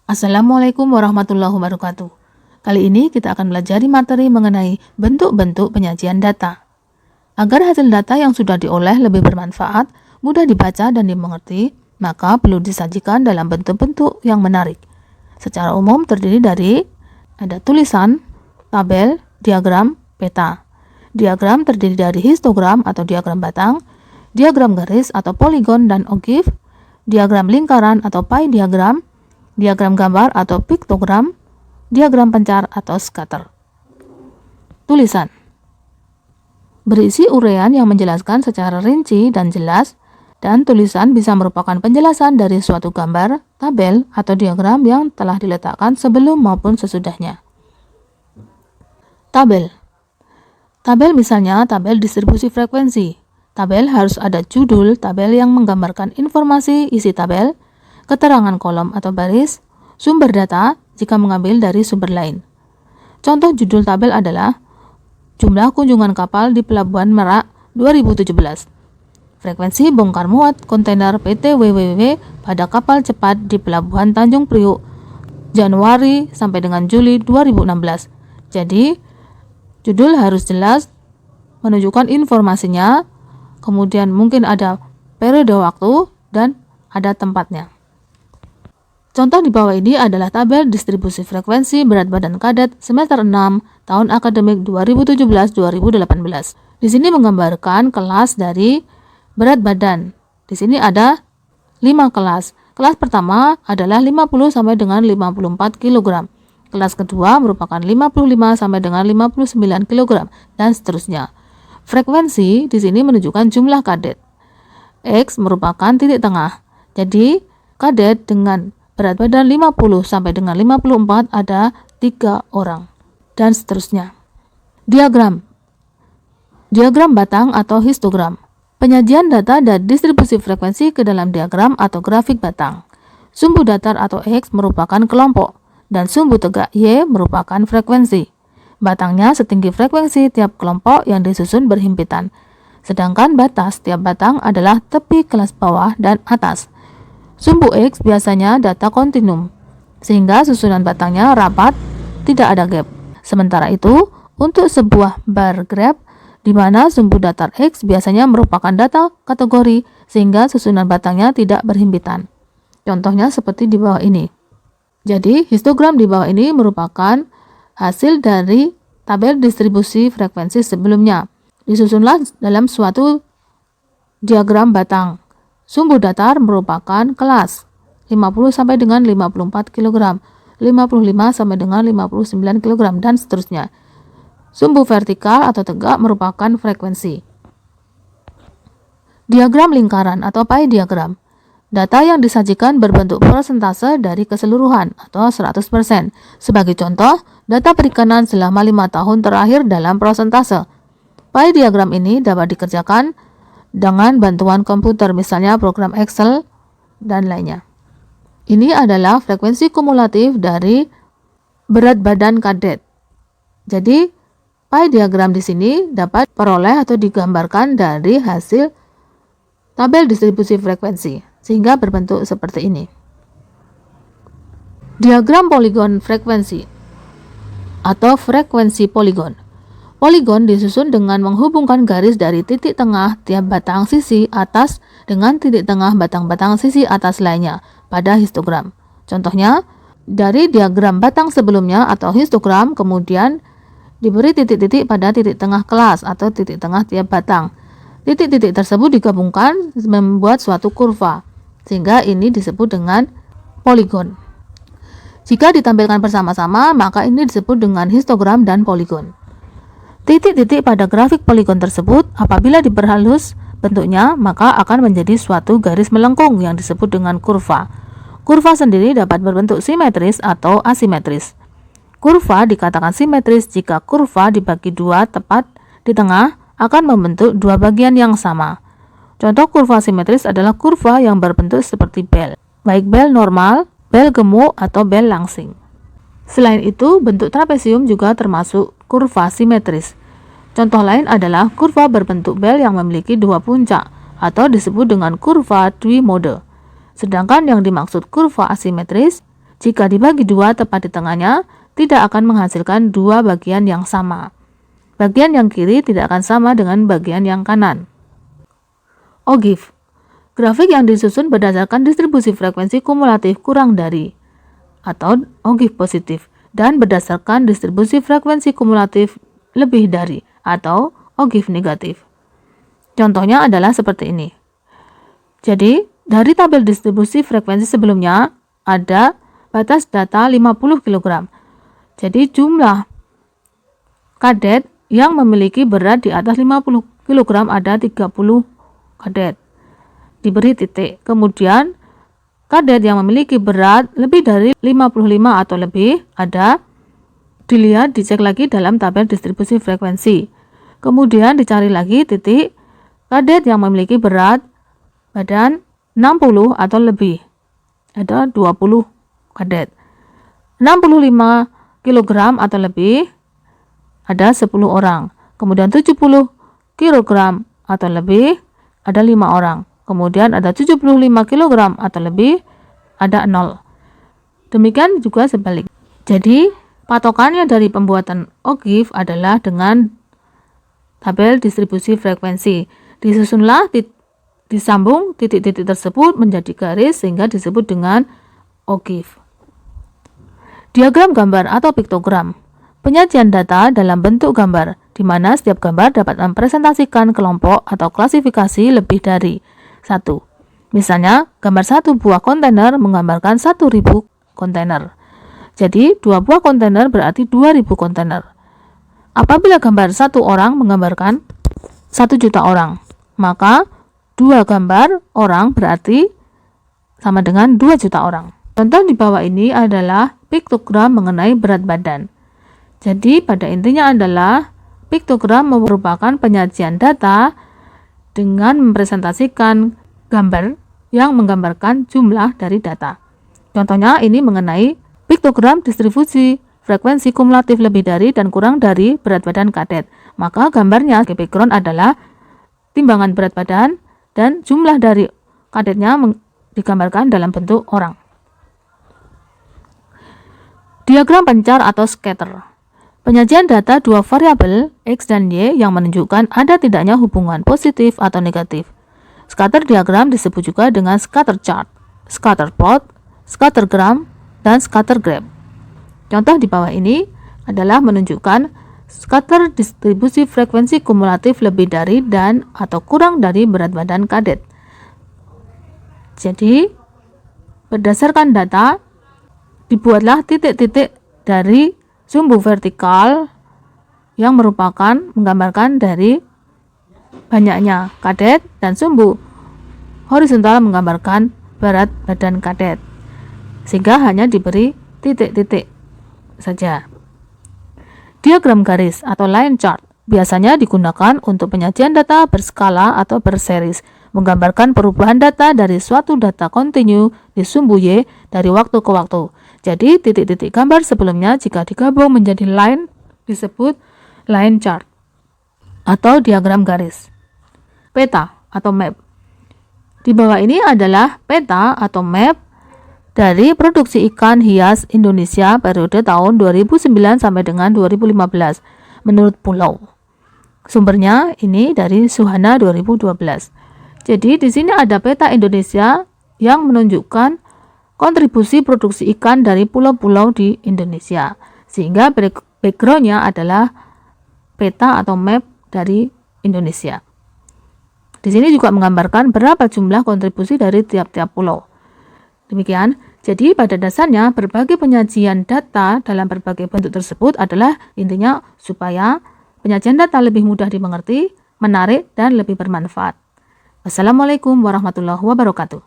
Assalamualaikum warahmatullahi wabarakatuh. Kali ini kita akan belajar materi mengenai bentuk-bentuk penyajian data. Agar hasil data yang sudah diolah lebih bermanfaat, mudah dibaca dan dimengerti, maka perlu disajikan dalam bentuk-bentuk yang menarik. Secara umum terdiri dari ada tulisan, tabel, diagram, peta. Diagram terdiri dari histogram atau diagram batang, diagram garis atau poligon dan ogif, diagram lingkaran atau pie diagram, diagram gambar atau piktogram, diagram pencar atau scatter. Tulisan berisi uraian yang menjelaskan secara rinci dan jelas, dan tulisan bisa merupakan penjelasan dari suatu gambar, tabel, atau diagram yang telah diletakkan sebelum maupun sesudahnya. Tabel. Tabel misalnya tabel distribusi frekuensi. Tabel harus ada judul tabel yang menggambarkan informasi isi tabel, keterangan kolom atau baris, sumber data jika mengambil dari sumber lain. Contoh judul tabel adalah jumlah kunjungan kapal di Pelabuhan Merak 2017. Frekuensi bongkar muat kontainer PT WWW pada kapal cepat di Pelabuhan Tanjung Priuk Januari sampai dengan Juli 2016. Jadi, judul harus jelas menunjukkan informasinya, kemudian mungkin ada periode waktu dan ada tempatnya. Contoh di bawah ini adalah tabel distribusi frekuensi berat badan kadet semester 6 tahun akademik 2017-2018. Di sini menggambarkan kelas dari berat badan. Di sini ada 5 kelas. Kelas pertama adalah 50 sampai dengan 54 kg. Kelas kedua merupakan 55 sampai dengan 59 kg dan seterusnya. Frekuensi di sini menunjukkan jumlah kadet. X merupakan titik tengah. Jadi, kadet dengan berat badan 50 sampai dengan 54 ada 3 orang. Dan seterusnya. Diagram. Diagram batang atau histogram. Penyajian data dan distribusi frekuensi ke dalam diagram atau grafik batang. Sumbu datar atau X merupakan kelompok dan sumbu tegak Y merupakan frekuensi. Batangnya setinggi frekuensi tiap kelompok yang disusun berhimpitan. Sedangkan batas tiap batang adalah tepi kelas bawah dan atas. Sumbu X biasanya data kontinum, sehingga susunan batangnya rapat, tidak ada gap. Sementara itu, untuk sebuah bar graph, di mana sumbu datar X biasanya merupakan data kategori, sehingga susunan batangnya tidak berhimpitan. Contohnya seperti di bawah ini. Jadi, histogram di bawah ini merupakan hasil dari tabel distribusi frekuensi sebelumnya. Disusunlah dalam suatu diagram batang. Sumbu datar merupakan kelas 50 sampai dengan 54 kg, 55 sampai dengan 59 kg dan seterusnya. Sumbu vertikal atau tegak merupakan frekuensi. Diagram lingkaran atau pie diagram. Data yang disajikan berbentuk persentase dari keseluruhan atau 100%. Sebagai contoh, data perikanan selama 5 tahun terakhir dalam persentase. Pie diagram ini dapat dikerjakan dengan bantuan komputer, misalnya program Excel dan lainnya. Ini adalah frekuensi kumulatif dari berat badan kadet. Jadi, pie diagram di sini dapat peroleh atau digambarkan dari hasil tabel distribusi frekuensi, sehingga berbentuk seperti ini. Diagram poligon frekuensi atau frekuensi poligon. Poligon disusun dengan menghubungkan garis dari titik tengah tiap batang sisi atas dengan titik tengah batang-batang sisi atas lainnya pada histogram. Contohnya, dari diagram batang sebelumnya atau histogram kemudian diberi titik-titik pada titik tengah kelas atau titik tengah tiap batang. Titik-titik tersebut digabungkan membuat suatu kurva, sehingga ini disebut dengan poligon. Jika ditampilkan bersama-sama, maka ini disebut dengan histogram dan poligon. Titik-titik pada grafik poligon tersebut apabila diperhalus bentuknya maka akan menjadi suatu garis melengkung yang disebut dengan kurva. Kurva sendiri dapat berbentuk simetris atau asimetris. Kurva dikatakan simetris jika kurva dibagi dua tepat di tengah akan membentuk dua bagian yang sama. Contoh kurva simetris adalah kurva yang berbentuk seperti bel, baik bel normal, bel gemuk, atau bel langsing. Selain itu, bentuk trapesium juga termasuk kurva simetris. Contoh lain adalah kurva berbentuk bel yang memiliki dua puncak atau disebut dengan kurva Twimode. Sedangkan yang dimaksud kurva asimetris Jika dibagi dua tepat di tengahnya, tidak akan menghasilkan dua bagian yang sama. Bagian yang kiri tidak akan sama dengan bagian yang kanan. OGIF. Grafik yang disusun berdasarkan distribusi frekuensi kumulatif kurang dari atau OGIF positif dan berdasarkan distribusi frekuensi kumulatif lebih dari atau OGIF negatif. Contohnya adalah seperti ini. Jadi, dari tabel distribusi frekuensi sebelumnya ada batas data 50 kg. Jadi, jumlah kadet yang memiliki berat di atas 50 kg ada 30 kadet. Diberi titik. Kemudian, kadet yang memiliki berat lebih dari 55 atau lebih ada, dicek lagi dalam tabel distribusi frekuensi. Kemudian dicari lagi titik kadet yang memiliki berat badan 60 atau lebih. Ada 20 kadet. 65 kg atau lebih ada 10 orang. Kemudian 70 kg atau lebih ada 5 orang. Kemudian ada 75 kg atau lebih ada 0. Demikian juga sebalik. Jadi, patokannya dari pembuatan OGIF adalah dengan tabel distribusi frekuensi. Disusunlah disambung titik-titik tersebut menjadi garis sehingga disebut dengan OGIF. Diagram gambar atau piktogram. Penyajian data dalam bentuk gambar, di mana setiap gambar dapat mempresentasikan kelompok atau klasifikasi lebih dari 1. Misalnya, gambar 1 buah kontainer menggambarkan 1.000 kontainer. Jadi, 2 buah kontainer berarti 2.000 kontainer. Apabila gambar 1 orang menggambarkan 1 juta orang, maka 2 gambar orang berarti sama dengan 2 juta orang. Contoh di bawah ini adalah piktogram mengenai berat badan. Jadi pada intinya adalah piktogram merupakan penyajian data dengan mempresentasikan gambar yang menggambarkan jumlah dari data. Contohnya ini mengenai piktogram distribusi frekuensi kumulatif lebih dari dan kurang dari berat badan kadet. Maka gambarnya sebagai background adalah timbangan berat badan dan jumlah dari kadetnya digambarkan dalam bentuk orang. Diagram pencar atau scatter. Penyajian data dua variabel X dan Y yang menunjukkan ada tidaknya hubungan positif atau negatif. Scatter diagram disebut juga dengan scatter chart, scatter plot, scattergram, dan scatter graph. Contoh di bawah ini adalah menunjukkan scatter distribusi frekuensi kumulatif lebih dari dan atau kurang dari berat badan kadet. Jadi, berdasarkan data, dibuatlah titik-titik dari sumbu vertikal yang merupakan menggambarkan dari banyaknya kadet dan sumbu horizontal menggambarkan berat badan kadet, sehingga hanya diberi titik-titik saja. Diagram garis atau line chart biasanya digunakan untuk penyajian data berskala atau berseris, menggambarkan perubahan data dari suatu data kontinu di sumbu Y dari waktu ke waktu. Jadi, titik-titik gambar sebelumnya jika digabung menjadi line disebut line chart atau diagram garis. Peta atau map. Di bawah ini adalah peta atau map dari produksi ikan hias Indonesia periode tahun 2009 sampai dengan 2015 menurut pulau. Sumbernya ini dari Suhana 2012. Jadi, di sini ada peta Indonesia yang menunjukkan kontribusi produksi ikan dari pulau-pulau di Indonesia, sehingga backgroundnya adalah peta atau map dari Indonesia. Di sini juga menggambarkan berapa jumlah kontribusi dari tiap-tiap pulau. Demikian, jadi pada dasarnya berbagai penyajian data dalam berbagai bentuk tersebut adalah intinya supaya penyajian data lebih mudah dimengerti, menarik, dan lebih bermanfaat. Wassalamualaikum warahmatullahi wabarakatuh.